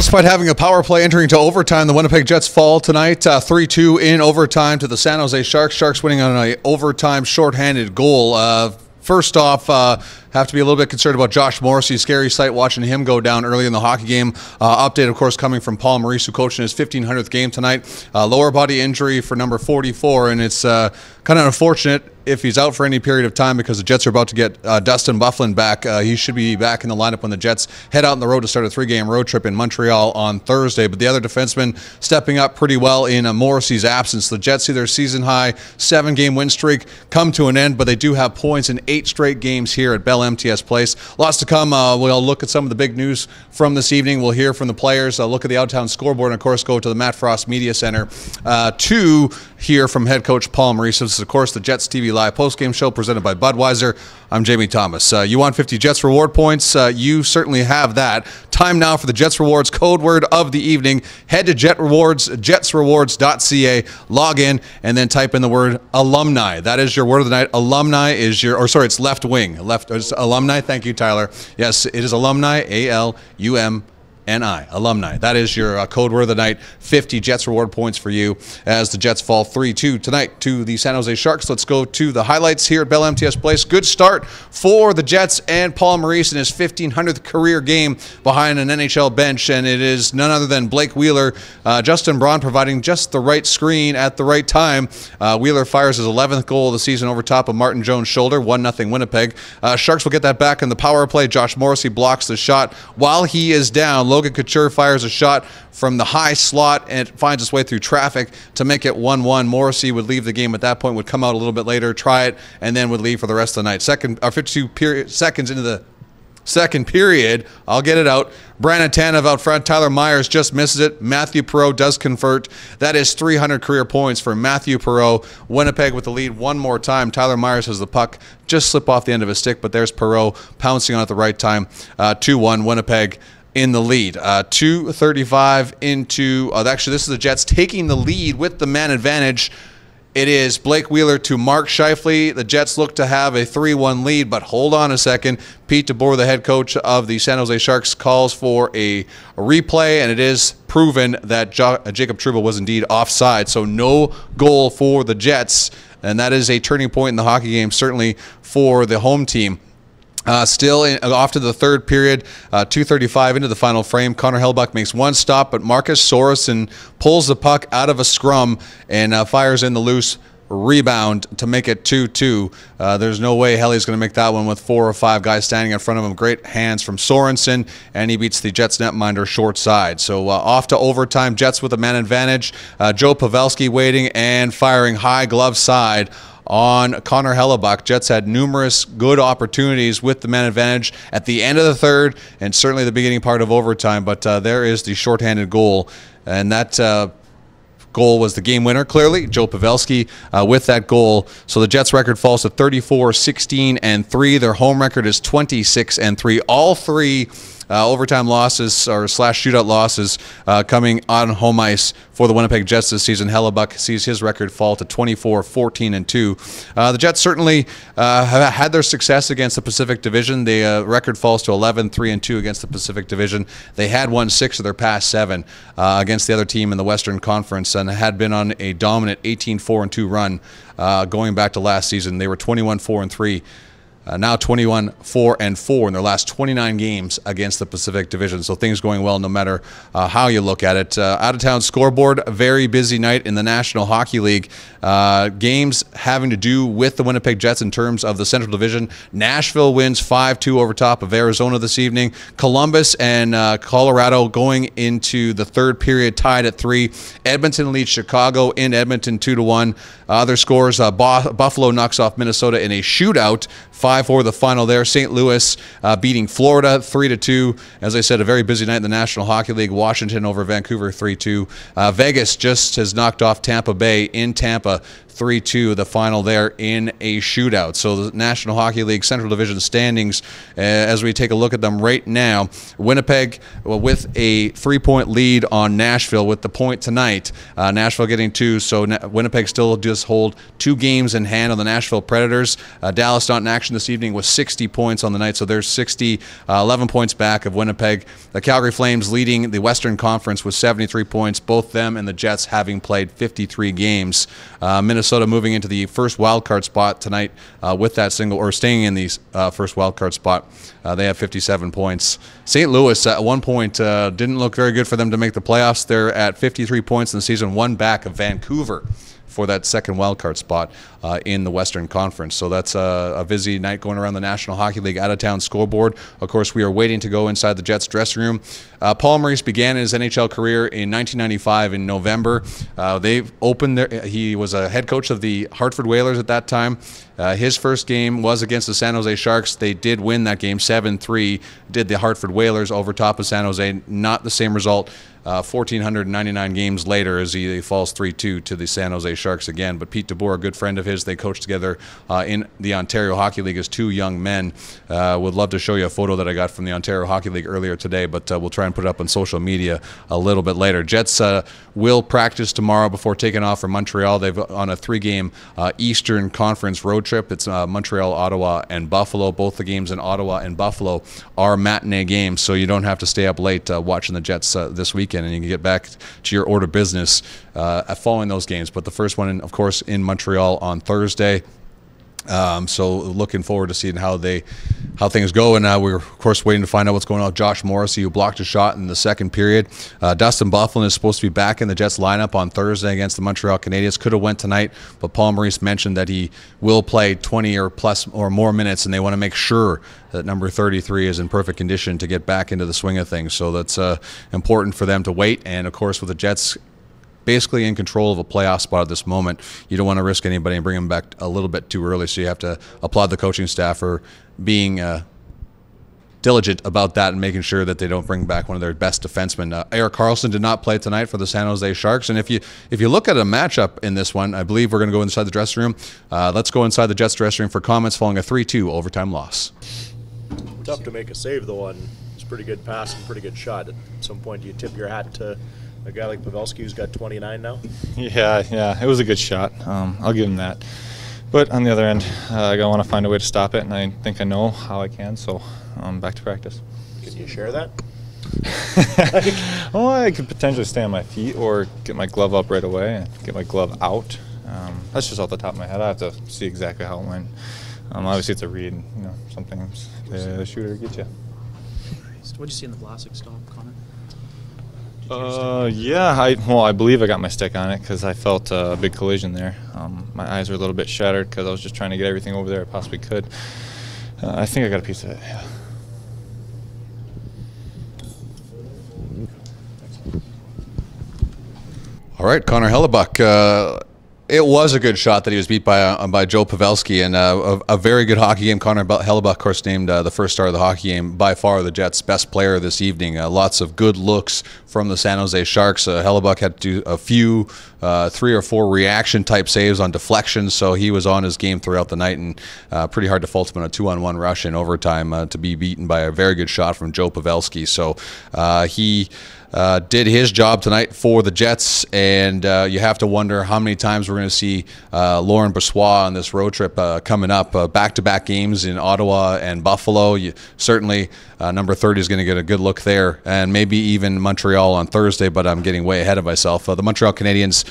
Despite having a power play entering to overtime, the Winnipeg Jets fall tonight 3-2 in overtime to the San Jose Sharks. Sharks winning on an overtime shorthanded goal. First off, have to be a little bit concerned about Josh Morrissey. Scary sight watching him go down early in the hockey game. Update, of course, coming from Paul Maurice, who coached in his 1500th game tonight. Lower body injury for number 44, and it's kind of unfortunate if he's out for any period of time because the Jets are about to get Dustin Byfuglien back. He should be back in the lineup when the Jets head out on the road to start a 3-game road trip in Montreal on Thursday. But the other defenseman stepping up pretty well in Morrissey's absence. The Jets see their season-high 7-game win streak come to an end, but they do have points in 8 straight games here at Bell MTS Place. Lots to come. We'll look at some of the big news from this evening. We'll hear from the players, look at the out-of-town scoreboard, and, of course, go to the Matt Frost Media Center to hear from head coach Paul Maurice. This is, of course, the JetsTV Live Postgame Show presented by Budweiser. I'm Jamie Thomas. You want 50 Jets reward points? You certainly have that. Time now for the Jets Rewards code word of the evening. Head to Jet Rewards, jetsrewards.ca, log in, and then type in the word alumni. That is your word of the night. Alumni is your, or sorry, it's left wing. It's alumni. Thank you, Tyler. Yes, it is alumni, ALUMNI, alumni. That is your code word of the night. 50 Jets reward points for you as the Jets fall 3-2 tonight to the San Jose Sharks. Let's go to the highlights here at Bell MTS Place. Good start for the Jets and Paul Maurice in his 1500th career game behind an NHL bench, and it is none other than Blake Wheeler. Justin Braun providing just the right screen at the right time. Wheeler fires his 11th goal of the season over top of Martin Jones' shoulder. 1-0 Winnipeg. Sharks will get that back in the power play. Josh Morrissey blocks the shot while he is down. Logan Couture fires a shot from the high slot and it finds its way through traffic to make it 1-1. Morrissey would leave the game at that point, would come out a little bit later, try it, and then would leave for the rest of the night. 52 seconds into the second period, I'll get it out. Brandon Tanev out front. Tyler Myers just misses it. Matthew Perreault does convert. That is 300 career points for Matthew Perreault. Winnipeg with the lead one more time. Tyler Myers has the puck just slip off the end of his stick, but there's Perreault pouncing on at the right time. 2-1 Winnipeg in the lead. 2:35 into, actually this is the Jets taking the lead with the man advantage. It is Blake Wheeler to Mark Scheifele. The Jets look to have a 3-1 lead, but hold on a second. Pete DeBoer, the head coach of the San Jose Sharks, calls for a replay, and it is proven that Jacob Trouba was indeed offside. So no goal for the Jets, and that is a turning point in the hockey game, certainly for the home team. Still off to the third period, 2:35 into the final frame. Connor Hellebuyck makes one stop, but Marcus Sorensen pulls the puck out of a scrum and fires in the loose rebound to make it 2-2. There's no way Helly's going to make that one with 4 or 5 guys standing in front of him. Great hands from Sorensen, and he beats the Jets netminder short side. So off to overtime, Jets with a man advantage. Joe Pavelski waiting and firing high glove side on Connor Hellebuyck. Jets had numerous good opportunities with the man advantage at the end of the third and certainly the beginning part of overtime, but there is the shorthanded goal, and that goal was the game winner, clearly. Joe Pavelski with that goal. So the Jets' record falls to 34-16-3. Their home record is 26-3. All 3 overtime losses or / shootout losses coming on home ice for the Winnipeg Jets this season. Hellebuyck sees his record fall to 24-14-2. The Jets certainly have had their success against the Pacific Division. The record falls to 11-3-2 against the Pacific Division. They had won 6 of their past 7 against the other team in the Western Conference and had been on a dominant 18-4-2 run going back to last season. They were 21-4-3. Now 21-4-4 in their last 29 games against the Pacific Division. So things going well no matter how you look at it. Out-of-town scoreboard, a very busy night in the National Hockey League. Games having to do with the Winnipeg Jets in terms of the Central Division. Nashville wins 5-2 over top of Arizona this evening. Columbus and Colorado going into the third period tied at 3. Edmonton leads Chicago in Edmonton 2-1. Other scores, Buffalo knocks off Minnesota in a shootout. 5-4 the final there. St. Louis beating Florida 3-2. As I said, a very busy night in the National Hockey League. Washington over Vancouver 3-2. Vegas just has knocked off Tampa Bay in Tampa 3-2, the final there in a shootout. So the National Hockey League Central Division standings, as we take a look at them right now, Winnipeg with a 3-point lead on Nashville with the point tonight. Nashville getting 2, so Winnipeg still just hold 2 games in hand on the Nashville Predators. Dallas not in action this evening with 60 points on the night, so there's 11 points back of Winnipeg. The Calgary Flames leading the Western Conference with 73 points, both them and the Jets having played 53 games. Minnesota moving into the first wildcard spot tonight with that single, or staying in the first wildcard spot. They have 57 points. St. Louis at one point didn't look very good for them to make the playoffs. They're at 53 points in the season, 1 back of Vancouver for that second wildcard spot in the Western Conference. So that's a busy night going around the National Hockey League out-of-town scoreboard. Of course, we are waiting to go inside the Jets dressing room. Paul Maurice began his NHL career in 1995 in November. He was a head coach of the Hartford Whalers at that time. His first game was against the San Jose Sharks. They did win that game 7-3. Did the Hartford Whalers over top of San Jose. Not the same result 1,499 games later as he falls 3-2 to the San Jose Sharks again. But Pete DeBoer, a good friend of his, they coached together in the Ontario Hockey League as 2 young men. Would love to show you a photo that I got from the Ontario Hockey League earlier today, but we'll try and put it up on social media a little bit later. Jets will practice tomorrow before taking off for Montreal. They've on a 3-game Eastern Conference road trip. It's Montreal, Ottawa, and Buffalo. Both the games in Ottawa and Buffalo are matinee games, so you don't have to stay up late watching the Jets this weekend, and you can get back to your order business following those games. But the first one, of course, in Montreal on Thursday. So looking forward to seeing how things go, and we're of course waiting to find out what's going on with Josh Morrissey, who blocked a shot in the second period. Dustin Byfuglien is supposed to be back in the Jets lineup on Thursday against the Montreal Canadiens. Could have went tonight, but Paul Maurice mentioned that he will play 20 or plus or more minutes, and they want to make sure that number 33 is in perfect condition to get back into the swing of things. So that's important for them to wait, and of course with the Jets basically in control of a playoff spot at this moment, you don't want to risk anybody and bring them back a little bit too early, so you have to applaud the coaching staff for being diligent about that and making sure that they don't bring back one of their best defensemen. Erik Karlsson did not play tonight for the San Jose Sharks, and if you look at a matchup in this one, I believe we're going to go inside the dressing room. Let's go inside the Jets dressing room for comments following a 3-2 overtime loss. Tough to make a save though on it's a pretty good pass and pretty good shot. At some point, do you tip your hat to a guy like Pavelski who's got 29 now? Yeah, it was a good shot. I'll give him that. But on the other end, I want to find a way to stop it, and I think I know how I can, so back to practice. Can you share that? Well, I could potentially stay on my feet or get my glove up right away and get my glove out. That's just off the top of my head. I have to see exactly how it went. Obviously, it's a read. You know, sometimes the shooter gets you. What did you see in the Vlasic stop, Connor? Yeah, I believe I got my stick on it because I felt a big collision there. My eyes were a little bit shattered because I was just trying to get everything over there I possibly could. I think I got a piece of it, yeah. All right, Connor Hellebuyck. It was a good shot that he was beat by Joe Pavelski, and a very good hockey game. Connor Hellebuyck, of course, named the first star of the hockey game, by far the Jets' best player this evening. Lots of good looks from the San Jose Sharks. Hellebuyck had to do a few 3 or 4 reaction-type saves on deflections, so he was on his game throughout the night, and pretty hard to fault him on a 2-on-1 rush in overtime to be beaten by a very good shot from Joe Pavelski. So he did his job tonight for the Jets, and you have to wonder how many times we're going to see Laurent Brossoit on this road trip coming up. Back-to-back games in Ottawa and Buffalo. Certainly number 30 is going to get a good look there, and maybe even Montreal on Thursday, but I'm getting way ahead of myself. The Montreal Canadiens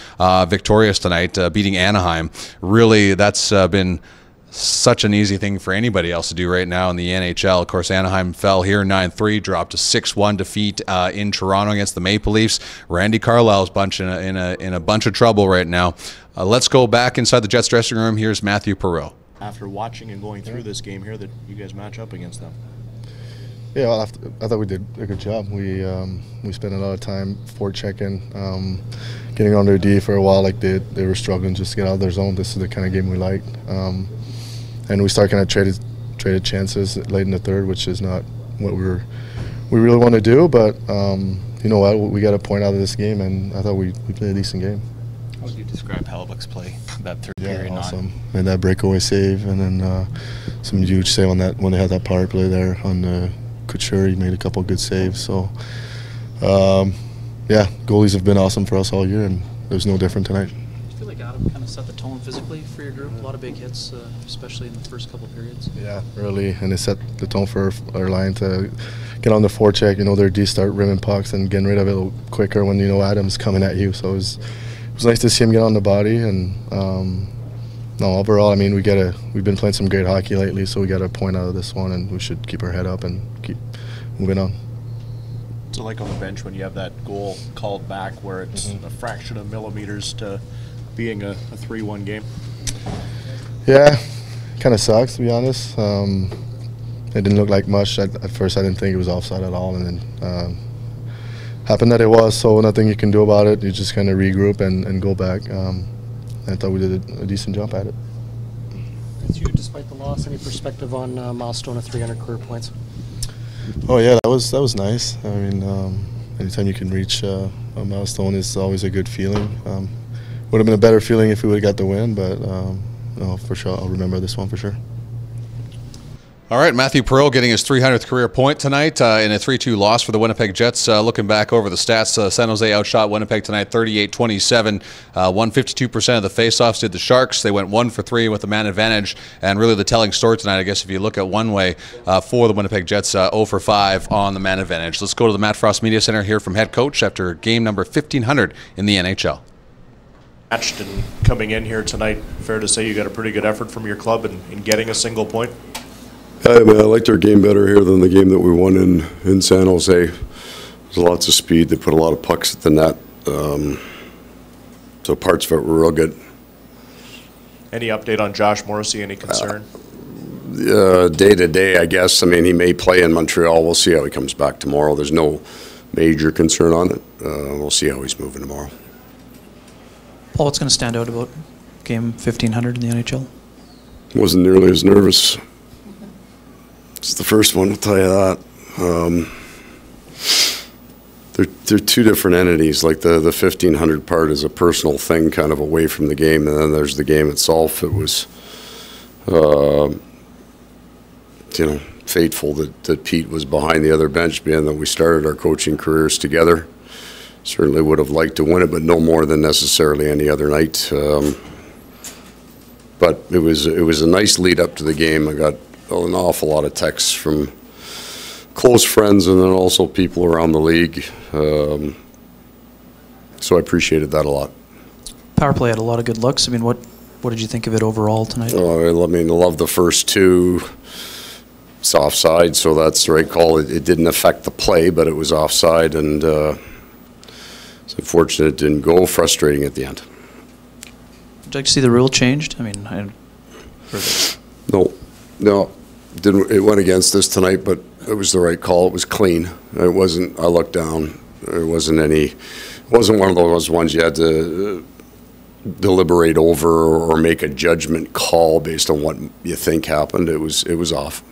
victorious tonight, beating Anaheim. Really, that's been such an easy thing for anybody else to do right now in the NHL. Of course, Anaheim fell here 9-3, dropped a 6-1 defeat in Toronto against the Maple Leafs. Randy Carlyle's bunch in a bunch of trouble right now. Let's go back inside the Jets dressing room. Here's Matthew Perreault. After watching and going through this game here, that you guys match up against them. Yeah, well, I thought we did a good job. We spent a lot of time forechecking, getting on their D for a while. Like they were struggling just to get out of their zone. This is the kind of game we like. And we started kind of traded chances late in the third, which is not what we really want to do. But you know what, we got a point out of this game, and I thought we played a decent game. How would you describe Hellebuyck's play that third Yeah, period? awesome. Made that breakaway save, and then some huge save on that when they had that power play there on Couture. He made a couple of good saves. So, yeah, goalies have been awesome for us all year, and it was no different tonight. Do you feel like Adam kind of set the tone physically for your group? A lot of big hits, especially in the first couple of periods. Yeah, early, and it set the tone for our line to get on the forecheck. You know, their D start rimming pucks and getting rid of it a little quicker when, you know, Adam's coming at you. So it was nice to see him get on the body. And no, overall, I mean, we've been playing some great hockey lately, so we got a point out of this one, and we should keep our head up and keep moving on. So like on the bench when you have that goal called back where it's a fraction of millimeters to being a 3-1 game? Yeah, kind of sucks, to be honest. It didn't look like much. At first, I didn't think it was offside at all, and then happened that it was, so nothing you can do about it. You just kind of regroup and go back. I thought we did a decent job at it. You, despite the loss, any perspective on milestone of 300 career points? Oh yeah, that was nice. I mean, anytime you can reach a milestone is always a good feeling. Would have been a better feeling if we would have got the win, but no, for sure I'll remember this one for sure. All right, Matthew Pearl getting his 300th career point tonight in a 3-2 loss for the Winnipeg Jets. Looking back over the stats, San Jose outshot Winnipeg tonight 38-27. 152% of the faceoffs did the Sharks. They went 1 for 3 with the man advantage. And really the telling story tonight, I guess, if you look at one way for the Winnipeg Jets, 0 for 5 on the man advantage. Let's go to the Matt Frost Media Center here from head coach after game number 1500 in the NHL. Matched and coming in here tonight, fair to say you got a pretty good effort from your club in getting a single point? I liked our game better here than the game that we won in San Jose. There's lots of speed. They put a lot of pucks at the net. So parts of it were real good. Any update on Josh Morrissey? Any concern? Day to day, I guess. I mean, he may play in Montreal. We'll see how he comes back tomorrow. There's no major concern on it. We'll see how he's moving tomorrow. Paul, what's going to stand out about game 1500 in the NHL? Wasn't nearly as nervous. It's the first one, I'll tell you that. They're two different entities. Like the 1500 part is a personal thing, kind of away from the game, and then there's the game itself. It was, fateful that Pete was behind the other bench, being that we started our coaching careers together. Certainly would have liked to win it, but no more than necessarily any other night. But it was a nice lead up to the game. I got an awful lot of texts from close friends and then also people around the league. So I appreciated that a lot. Power play had a lot of good looks. I mean, what did you think of it overall tonight? I love the first two. It's offside, so that's the right call. It didn't affect the play, but it was offside, and it's unfortunate it didn't go. Frustrating at the end. Would you like to see the rule changed? I mean, No. It went against us tonight, but it was the right call. It was clean. It wasn't. I looked down. It wasn't one of those ones you had to deliberate over or make a judgment call based on what you think happened. It was off.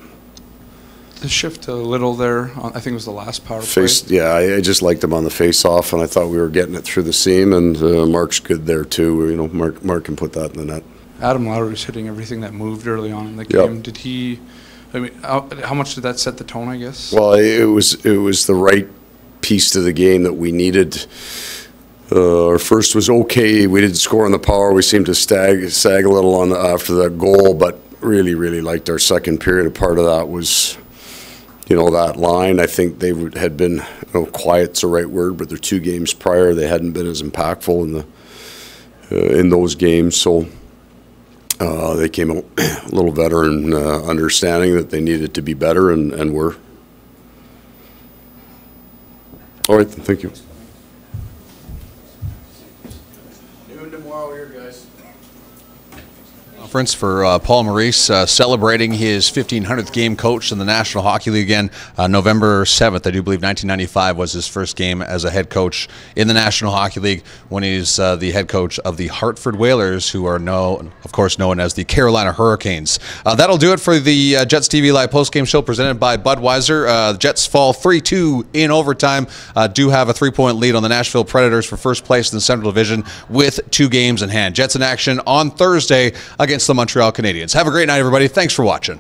The shift a little there, I think it was the last power play. Yeah, I just liked him on the face-off, and I thought we were getting it through the seam, and Mark's good there too. You know, Mark can put that in the net. Adam Lowry was hitting everything that moved early on in the game. Yep. Did he? I mean, how much did that set the tone, I guess? Well, it was the right piece to the game that we needed. Our first was okay. We didn't score on the power. We seemed to sag a little on after that goal, but really liked our second period. A part of that was, that line. I think they had been, quiet's the right word, but their 2 games prior, they hadn't been as impactful in those games. So they came out a little better in understanding that they needed to be better and were. All right, thank you. Noon tomorrow here, guys. conference for Paul Maurice, celebrating his 1,500th game coached in the National Hockey League again. November 7th, I do believe 1995 was his first game as a head coach in the National Hockey League when he's the head coach of the Hartford Whalers, who are of course known as the Carolina Hurricanes. That'll do it for the Jets TV Live postgame show presented by Budweiser. The Jets fall 3-2 in overtime. Do have a 3-point lead on the Nashville Predators for first place in the Central Division with 2 games in hand. Jets in action on Thursday against the Montreal Canadiens. Have a great night, everybody. Thanks for watching.